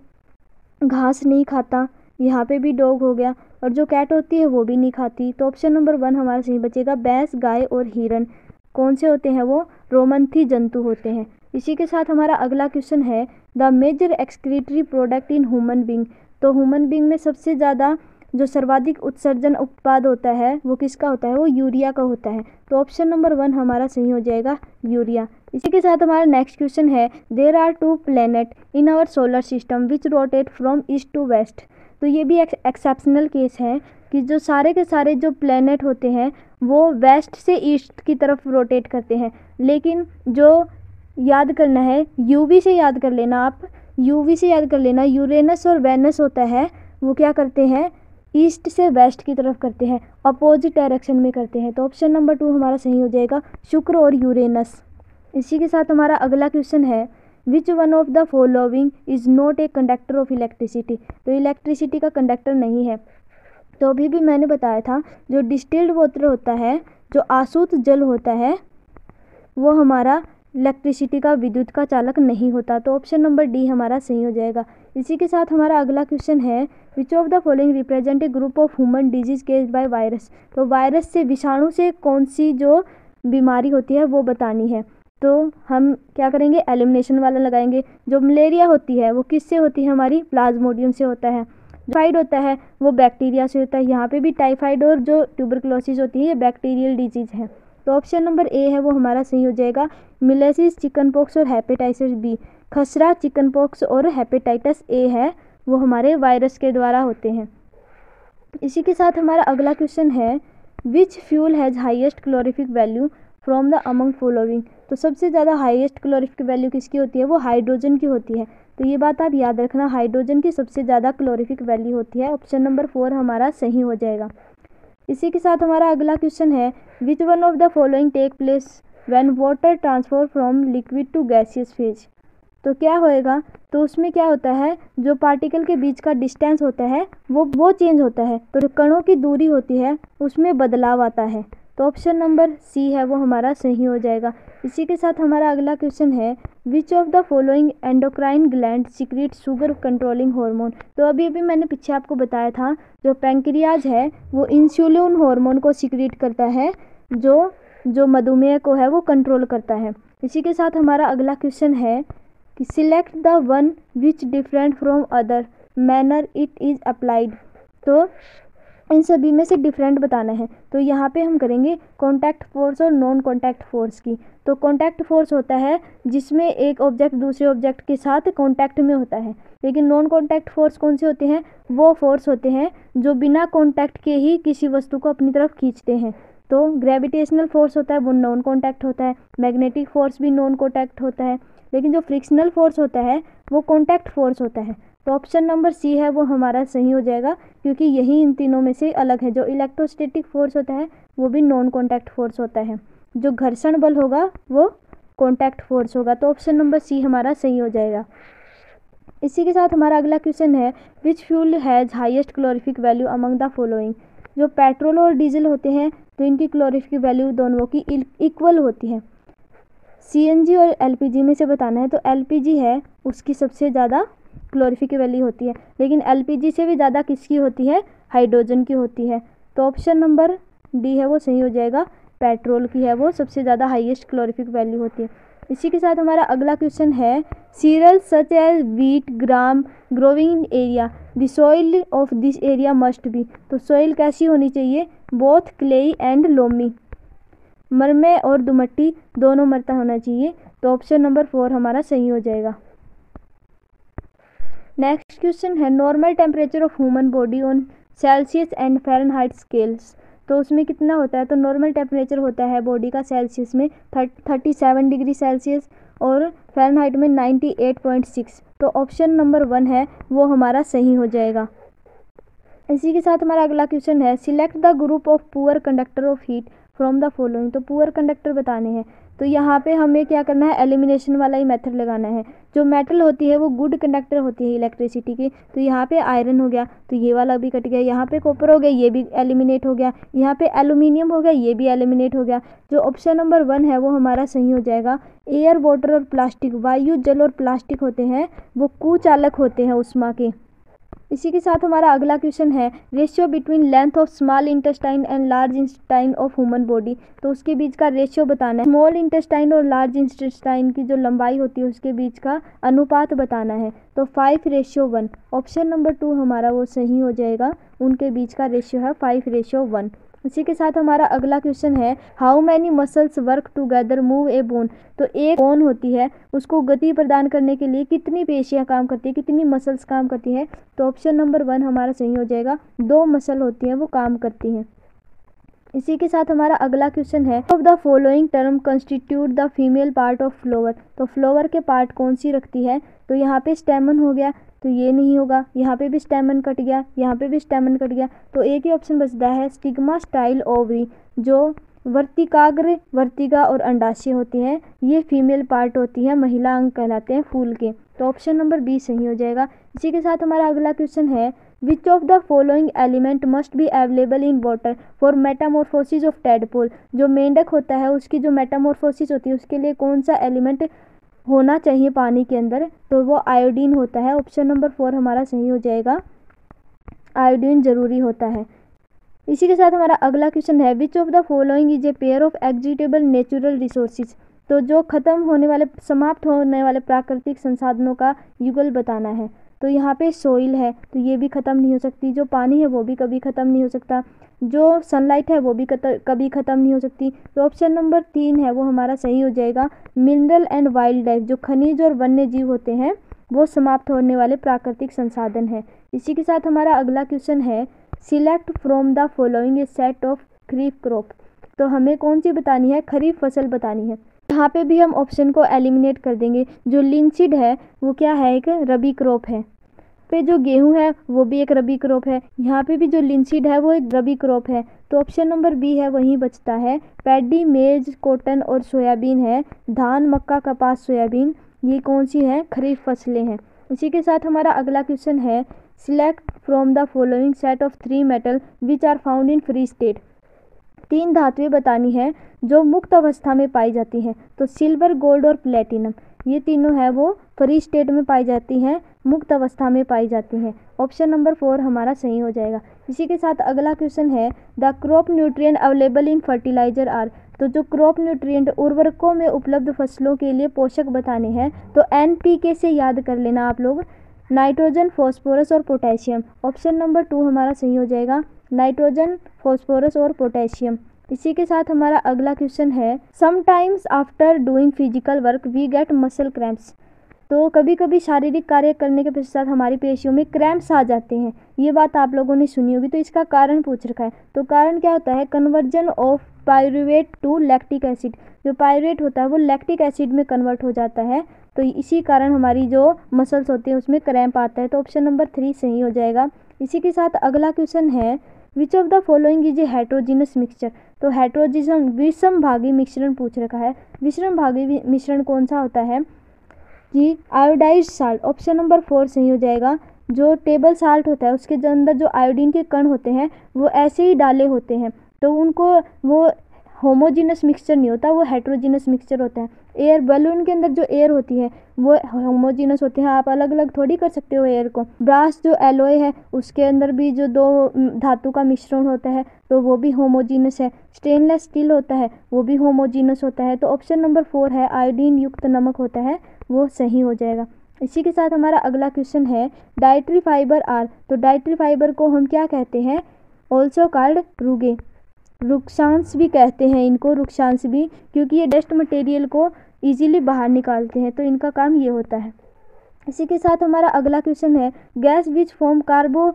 S1: घास नहीं खाता, यहाँ पे भी डॉग हो गया। और जो कैट होती है वो भी नहीं खाती। तो ऑप्शन नंबर 1 हमारा सही बचेगा। भैंस, गाय और हिरन कौन से होते हैं, वो रोमंथी जंतु होते हैं। इसी के साथ हमारा अगला क्वेश्चन है, the major excretory product in human being. तो ह्यूमन बींग में सबसे ज़्यादा जो सर्वाधिक उत्सर्जन उत्पाद होता है वो किसका होता है, वो यूरिया का होता है। तो ऑप्शन नंबर 1 हमारा सही हो जाएगा, यूरिया। इसी के साथ हमारा नेक्स्ट क्वेश्चन है, there are 2 planet in our solar system which rotate from east to west. तो ये भी एक एक्सेप्शनल केस है कि जो सारे के सारे जो प्लैनेट होते हैं वो वेस्ट से ईस्ट की तरफ रोटेट करते हैं। लेकिन जो याद करना है, यूवी से याद कर लेना आप, यूवी से याद कर लेना, यूरेनस और वेनस होता है वो क्या करते हैं, ईस्ट से वेस्ट की तरफ करते हैं, अपोजिट डायरेक्शन में करते हैं। तो ऑप्शन नंबर 2 हमारा सही हो जाएगा, शुक्र और यूरेनस। इसी के साथ हमारा अगला क्वेश्चन है, which one of the following is not a conductor of electricity. तो इलेक्ट्रिसिटी का कंडक्टर नहीं है। तो अभी भी मैंने बताया था, जो डिस्टिल्ड वाटर होता है, जो आशुद्ध जल होता है, वो हमारा इलेक्ट्रिसिटी का, विद्युत का चालक नहीं होता। तो ऑप्शन नंबर डी हमारा सही हो जाएगा। इसी के साथ हमारा अगला क्वेश्चन है, which of the following represent a group of human disease केस्ड by virus. तो वायरस से, विषाणु से कौन सी जो बीमारी होती है वो बतानी है। तो हम क्या करेंगे, एलिमिनेशन वाला लगाएंगे। जो मलेरिया होती है वो किससे होती है, हमारी प्लाज्मोडियम से होता है। टाइफाइड होता है वो बैक्टीरिया से होता है। यहाँ पे भी टाइफाइड और जो ट्यूबरकुलोसिस होती है ये बैक्टीरियल डिजीज है। तो ऑप्शन नंबर ए है वो हमारा सही हो जाएगा। मिलेसिस, चिकन पॉक्स और हेपेटाइटिस बी। खसरा, चिकन पॉक्स और हेपेटाइटिस ए है वो हमारे वायरस के द्वारा होते हैं। इसी के साथ हमारा अगला क्वेश्चन है, which fuel has highest calorific value from the among following. तो सबसे ज़्यादा हाईएस्ट क्लोरिफिक वैल्यू किसकी होती है, वो हाइड्रोजन की होती है। तो ये बात आप याद रखना, हाइड्रोजन की सबसे ज़्यादा क्लोरिफिक वैल्यू होती है। ऑप्शन नंबर 4 हमारा सही हो जाएगा। इसी के साथ हमारा अगला क्वेश्चन है, which one of the following take place when water transfer from liquid to gaseous phase. तो क्या होएगा, तो उसमें क्या होता है, जो पार्टिकल के बीच का डिस्टेंस होता है वो चेंज होता है। तो जो कणों की दूरी होती है उसमें बदलाव आता है। तो ऑप्शन नंबर सी है वो हमारा सही हो जाएगा। इसी के साथ हमारा अगला क्वेश्चन है, which of the following endocrine gland secret sugar controlling hormone. तो अभी मैंने पीछे आपको बताया था, जो पैंक्रियाज है वो इंसुलिन हार्मोन को सीक्रेट करता है, जो मधुमेह को है वो कंट्रोल करता है। इसी के साथ हमारा अगला क्वेश्चन है कि select the one which different from other manner it is applied. तो इन सभी में से डिफरेंट बताना है। तो यहाँ पे हम करेंगे कॉन्टैक्ट फोर्स और नॉन कॉन्टैक्ट फोर्स की। तो कॉन्टैक्ट फोर्स होता है जिसमें एक ऑब्जेक्ट दूसरे ऑब्जेक्ट के साथ कॉन्टैक्ट में होता है। लेकिन नॉन कॉन्टैक्ट फोर्स कौन से होते हैं, वो फोर्स होते हैं जो बिना कॉन्टैक्ट के ही किसी वस्तु को अपनी तरफ खींचते हैं। तो ग्रेविटेशनल फोर्स होता है वो नॉन कॉन्टैक्ट होता है, मैग्नेटिक फोर्स भी नॉन कॉन्टैक्ट होता है, लेकिन जो फ्रिक्शनल फोर्स होता है वो कॉन्टैक्ट फोर्स होता है। तो ऑप्शन नंबर सी है वो हमारा सही हो जाएगा, क्योंकि यही इन तीनों में से अलग है। जो इलेक्ट्रोस्टैटिक फोर्स होता है वो भी नॉन कॉन्टैक्ट फोर्स होता है, जो घर्षण बल होगा वो कॉन्टैक्ट फोर्स होगा। तो ऑप्शन नंबर सी हमारा सही हो जाएगा। इसी के साथ हमारा अगला क्वेश्चन है, which fuel has highest calorific value among the following. जो पेट्रोल और डीजल होते हैं तो इनकी क्लोरिफिक वैल्यू दोनों की इक्वल होती है। सीएनजी और एलपीजी में से बताना है, तो एलपीजी है उसकी सबसे ज़्यादा क्लोरिफिक वैल्यू होती है, लेकिन एलपीजी से भी ज़्यादा किसकी होती है, हाइड्रोजन की होती है। तो ऑप्शन नंबर डी है वो सही हो जाएगा, पेट्रोल की है वो सबसे ज़्यादा हाईएस्ट क्लोरिफिक वैल्यू होती है। इसी के साथ हमारा अगला क्वेश्चन है, cereal such as wheat gram growing in area the soil of this area must be. तो सॉइल कैसी होनी चाहिए, बोथ क्लेई एंड लोमी, मरमे और दुमट्टी दोनों मरता होना चाहिए। तो ऑप्शन नंबर 4 हमारा सही हो जाएगा। नेक्स्ट क्वेश्चन है, normal temperature of human body on Celsius and Fahrenheit scales. तो उसमें कितना होता है, तो नॉर्मल टेम्परेचर होता है बॉडी का सेल्सियस में 37 डिग्री सेल्सियस और फ़ारेनहाइट में 98.6। तो ऑप्शन नंबर 1 है वो हमारा सही हो जाएगा। इसी के साथ हमारा अगला क्वेश्चन है, select the group of poor conductor of heat from the following. तो पुअर कंडक्टर बताने हैं, तो यहाँ पे हमें क्या करना है, एलिमिनेशन वाला ही मेथड लगाना है। जो मेटल होती है वो गुड कंडक्टर होती है इलेक्ट्रिसिटी की। तो यहाँ पे आयरन हो गया तो ये वाला भी कट गया, यहाँ पे कॉपर हो गया ये भी एलिमिनेट हो गया, यहाँ पे एल्यूमिनियम हो गया ये भी एलिमिनेट हो गया। जो ऑप्शन नंबर 1 है वो हमारा सही हो जाएगा। एयर, वाटर और प्लास्टिक, वायु, जल और प्लास्टिक होते हैं वो कुचालक होते हैं उष्मा के। इसी के साथ हमारा अगला क्वेश्चन है, ratio between length of small intestine and large intestine of human body. तो उसके बीच का रेशियो बताना है। स्मॉल इंटेस्टाइन और लार्ज इंटेस्टाइन की जो लंबाई होती है उसके बीच का अनुपात बताना है। तो 5:1। ऑप्शन नंबर 2 हमारा वो सही हो जाएगा, उनके बीच का रेशियो है 5:1। इसी के साथ हमारा अगला क्वेश्चन है, how many muscles work together move A bone. तो एक बोन होती है उसको गति प्रदान करने के लिए कितनी पेशियां काम करती है, कितनी मसल्स काम करती है। तो ऑप्शन नंबर 1 हमारा सही हो जाएगा, 2 मसल होती हैं वो काम करती हैं। इसी के साथ हमारा अगला क्वेश्चन है, of the following term constitute the female part of flower. तो फ्लावर के पार्ट कौन सी रखती है, तो यहाँ पे स्टेमन हो गया तो ये नहीं होगा, यहाँ पे भी स्टेमन कट गया, यहाँ पे भी स्टेमन कट गया, तो एक ही ऑप्शन बचता है स्टिग्मा स्टाइल ओवरी। जो वर्तिकाग्र, वर्तिका और अंडाशय होती हैं ये फीमेल पार्ट होती है, महिला अंग कहलाते हैं फूल के। तो ऑप्शन नंबर बी सही हो जाएगा। इसी के साथ हमारा अगला क्वेश्चन है, which of the following element must be available in water for Metamorphosis of tadpole. जो मेंढक होता है उसकी जो मेटामॉर्फोसिस होती है उसके लिए कौन सा एलिमेंट होना चाहिए पानी के अंदर, तो वो आयोडीन होता है। ऑप्शन नंबर 4 हमारा सही हो जाएगा। आयोडीन जरूरी होता है। इसी के साथ हमारा अगला क्वेश्चन है, which of the following is a pair of exhaustible natural resources. तो जो खत्म होने वाले, समाप्त होने वाले प्राकृतिक संसाधनों का युगल बताना है। तो यहाँ पे सोइल है, तो ये भी ख़त्म नहीं हो सकती। जो पानी है वो भी कभी ख़त्म नहीं हो सकता। जो सनलाइट है वो भी कभी ख़त्म नहीं हो सकती। तो ऑप्शन नंबर 3 है वो हमारा सही हो जाएगा। मिनरल एंड वाइल्ड लाइफ, जो खनिज और वन्य जीव होते हैं वो समाप्त होने वाले प्राकृतिक संसाधन है। इसी के साथ हमारा अगला क्वेश्चन है, select from the following A set of kharif crop. तो हमें कौन सी बतानी है, खरीफ फसल बतानी है। यहाँ पे भी हम ऑप्शन को एलिमिनेट कर देंगे। जो लिंसीड है वो क्या है, एक रबी क्रॉप है। पे जो गेहूं है वो भी एक रबी क्रॉप है। यहाँ पे भी जो लिंसीड है वो एक रबी क्रॉप है। तो ऑप्शन नंबर बी है वही बचता है। पैडी, मेज, कॉटन और सोयाबीन है। धान, मक्का, कपास, सोयाबीन, ये कौन सी है, खरीफ फसलें हैं। इसी के साथ हमारा अगला क्वेश्चन है, select from the following set of 3 metal which are found in free state. 3 धातुएं बतानी है जो मुक्त अवस्था में पाई जाती हैं। तो सिल्वर, गोल्ड और प्लेटिनम, ये तीनों है वो फ्री स्टेट में पाई जाती हैं, मुक्त अवस्था में पाई जाती हैं। ऑप्शन नंबर 4 हमारा सही हो जाएगा। इसी के साथ अगला क्वेश्चन है, the crop nutrient available in fertiliser are. तो जो क्रॉप न्यूट्रिएंट उर्वरकों में उपलब्ध फसलों के लिए पोषक बताने हैं, तो NPK से याद कर लेना आप लोग, नाइट्रोजन, फॉस्फोरस और पोटेशियम। ऑप्शन नंबर 2 हमारा सही हो जाएगा, नाइट्रोजन, फॉस्फोरस और पोटेशियम। इसी के साथ हमारा अगला क्वेश्चन है, sometimes after doing physical work we get muscle cramps. तो कभी कभी शारीरिक कार्य करने के पश्चात हमारी पेशियों में क्रैम्प्स आ जाते हैं। ये बात आप लोगों ने सुनी होगी। तो इसका कारण पूछ रखा है। तो कारण क्या होता है, conversion of pyruvate to lactic acid. जो पायरुवेट होता है वो लैक्टिक एसिड में कन्वर्ट हो जाता है, तो इसी कारण हमारी जो मसल्स होती हैं उसमें क्रैम्प आता है। तो ऑप्शन नंबर 3 सही हो जाएगा। इसी के साथ अगला क्वेश्चन है, which of the following is A heterogeneous mixture. तो हेट्रोजीनस विषम भागी मिश्रण पूछ रखा है। विषम भागी मिश्रण कौन सा होता है कि आयोडाइज्ड साल्ट। ऑप्शन नंबर 4 सही हो जाएगा। जो टेबल साल्ट होता है उसके अंदर जो आयोडीन के कण होते हैं वो ऐसे ही डाले होते हैं, तो उनको वो होमोजीनस मिक्सचर नहीं होता, वो हेट्रोजीनस मिक्सचर होता है। एयर बलून के अंदर जो एयर होती है वो होमोजीनस होती है, आप अलग अलग थोड़ी कर सकते हो एयर को। ब्रास जो एलोय है उसके अंदर भी जो 2 धातु का मिश्रण होता है तो वो भी होमोजीनस है। स्टेनलेस स्टील होता है वो भी होमोजीनस होता है। तो ऑप्शन नंबर 4 है, आयोडीन युक्त नमक होता है, वो सही हो जाएगा। इसी के साथ हमारा अगला क्वेश्चन है, डाइटरी फाइबर आर। तो डाइटरी फाइबर को हम क्या कहते हैं, ऑल्सो कॉल्ड रुगे, रुक्षांश भी कहते हैं इनको, रुक्षांश भी, क्योंकि ये डस्ट मटेरियल को इजीली बाहर निकालते हैं, तो इनका काम ये होता है। इसी के साथ हमारा अगला क्वेश्चन है, gas which form कार्बो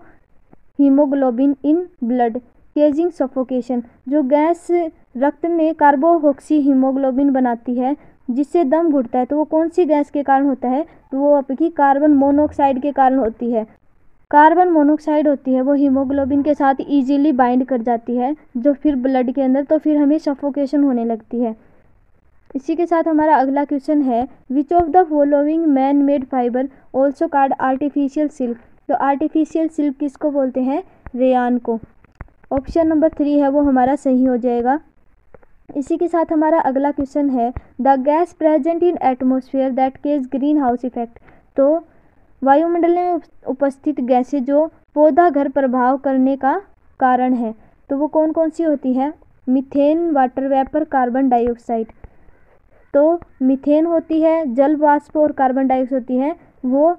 S1: haemoglobin in blood causing suffocation. जो गैस रक्त में कार्बोऑक्सी हीमोग्लोबिन बनाती है जिससे दम घुटता है, तो वो कौन सी गैस के कारण होता है, तो वो आपकी कार्बन मोनोऑक्साइड के कारण होती है। कार्बन मोनोऑक्साइड होती है वो हीमोग्लोबिन के साथ इजीली बाइंड कर जाती है जो फिर ब्लड के अंदर, तो फिर हमें सफोकेशन होने लगती है। इसी के साथ हमारा अगला क्वेश्चन है, which of the following man made fibre also called artificial silk. तो आर्टिफिशियल सिल्क किसको बोलते हैं, रेयान को। ऑप्शन नंबर 3 है वो हमारा सही हो जाएगा। इसी के साथ हमारा अगला क्वेश्चन है, the gas present in atmosphere that causes greenhouse effect. तो वायुमंडल में उपस्थित गैसें जो पौधा घर प्रभाव करने का कारण है, तो वो कौन कौन सी होती है, methane, water vapour, carbon dioxide. तो मीथेन होती है, जल वाष्प, और कार्बन डाइऑक्साइड होती है वो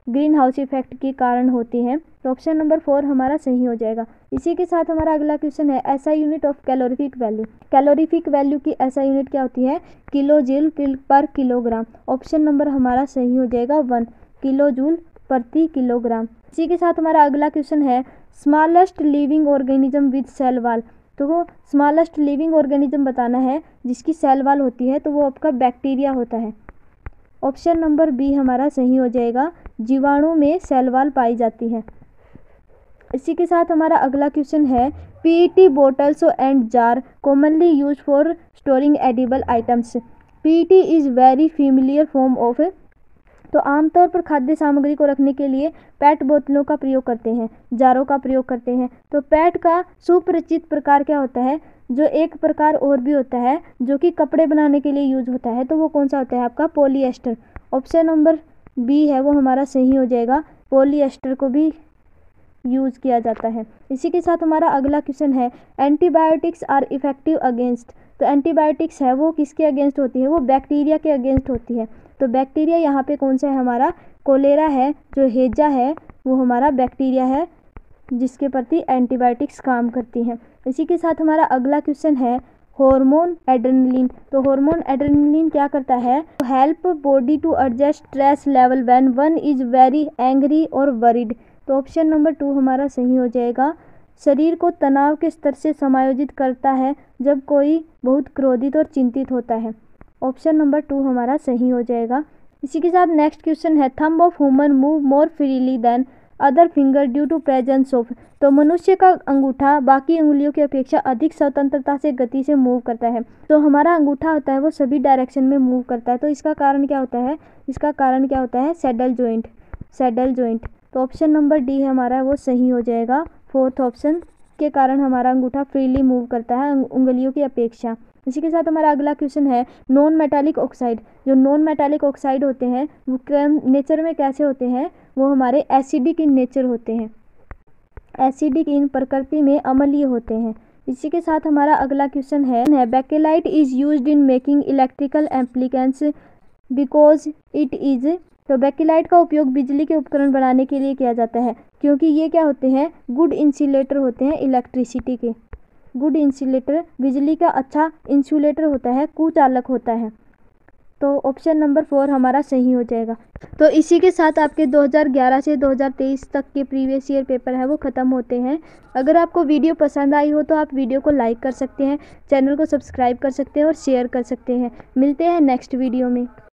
S1: ग्रीन हाउस इफेक्ट के कारण होती हैं। तो ऑप्शन नंबर 4 हमारा सही हो जाएगा। इसी के साथ हमारा अगला क्वेश्चन है, ऐसा unit of calorific value. Calorific value की ऐसा यूनिट क्या होती है, किलो जूल पर किलोग्राम। ऑप्शन नंबर हमारा सही हो जाएगा 1 किलो जूल प्रति किलोग्राम। इसी के साथ हमारा अगला क्वेश्चन है, smallest living organism with cell wall. तो वो स्मॉलेस्ट लिविंग ऑर्गेनिज्म बताना है जिसकी सेल वॉल होती है, तो वो आपका बैक्टीरिया होता है। ऑप्शन नंबर बी हमारा सही हो जाएगा, जीवाणु में सेल वॉल पाई जाती है। इसी के साथ हमारा अगला क्वेश्चन है, PET bottles and jar commonly use for storing edible items. PET is very familiar form of. तो आमतौर पर खाद्य सामग्री को रखने के लिए पैट बोतलों का प्रयोग करते हैं, जारों का प्रयोग करते हैं। तो पैट का सुपरिचित प्रकार क्या होता है, जो एक प्रकार और भी होता है जो कि कपड़े बनाने के लिए यूज होता है, तो वो कौन सा होता है आपका, पॉलीएस्टर। ऑप्शन नंबर बी है वो हमारा सही हो जाएगा, पॉलीएस्टर को भी यूज़ किया जाता है। इसी के साथ हमारा अगला क्वेश्चन है, एंटीबायोटिक्स आर इफ़ेक्टिव अगेंस्ट। तो एंटीबायोटिक्स है वो किसके अगेंस्ट होती है, वो बैक्टीरिया के अगेंस्ट होती है। तो बैक्टीरिया यहाँ पे कौन सा है हमारा, कोलेरा है। जो हेजा है वो हमारा बैक्टीरिया है जिसके प्रति एंटीबायोटिक्स काम करती हैं। इसी के साथ हमारा अगला क्वेश्चन है, हार्मोन एड्रेनलिन। तो हार्मोन एड्रेनलिन क्या करता है, help body to adjust stress level when one is very angry और वरीड। तो ऑप्शन नंबर 2 हमारा सही हो जाएगा। शरीर को तनाव के स्तर से समायोजित करता है जब कोई बहुत क्रोधित और चिंतित होता है। ऑप्शन नंबर 2 हमारा सही हो जाएगा। इसी के साथ नेक्स्ट क्वेश्चन है, thumb of human move more freely than other finger due to presence of. तो मनुष्य का अंगूठा बाकी उंगलियों की अपेक्षा अधिक स्वतंत्रता से गति से मूव करता है। तो हमारा अंगूठा होता है वो सभी डायरेक्शन में मूव करता है। तो इसका कारण क्या होता है, इसका कारण क्या होता है, सैडल जॉइंट, सैडल जॉइंट। तो ऑप्शन नंबर डी हमारा वो सही हो जाएगा। फोर्थ ऑप्शन के कारण हमारा अंगूठा फ्रीली मूव करता है उंगलियों की अपेक्षा। इसी के साथ हमारा अगला क्वेश्चन है, नॉन मेटालिक ऑक्साइड। जो नॉन मेटालिक ऑक्साइड होते हैं वो नेचर में कैसे होते हैं, वो हमारे एसिडिक इन नेचर होते हैं, एसिडिक इन प्रकृति में अम्लीय होते हैं। इसी के साथ हमारा अगला क्वेश्चन है, bakelite is used in making electrical appliances because it is. तो बेकेलाइट का उपयोग बिजली के उपकरण बनाने के लिए किया जाता है क्योंकि ये क्या होते हैं, गुड इंसुलेटर होते हैं इलेक्ट्रिसिटी के। गुड इंसुलेटर, बिजली का अच्छा इंसुलेटर होता है, कुचालक होता है। तो ऑप्शन नंबर 4 हमारा सही हो जाएगा। तो इसी के साथ आपके 2011 से 2023 तक के प्रीवियस ईयर पेपर है वो ख़त्म होते हैं। अगर आपको वीडियो पसंद आई हो तो आप वीडियो को लाइक कर सकते हैं, चैनल को सब्सक्राइब कर सकते हैं और शेयर कर सकते हैं। मिलते हैं नेक्स्ट वीडियो में।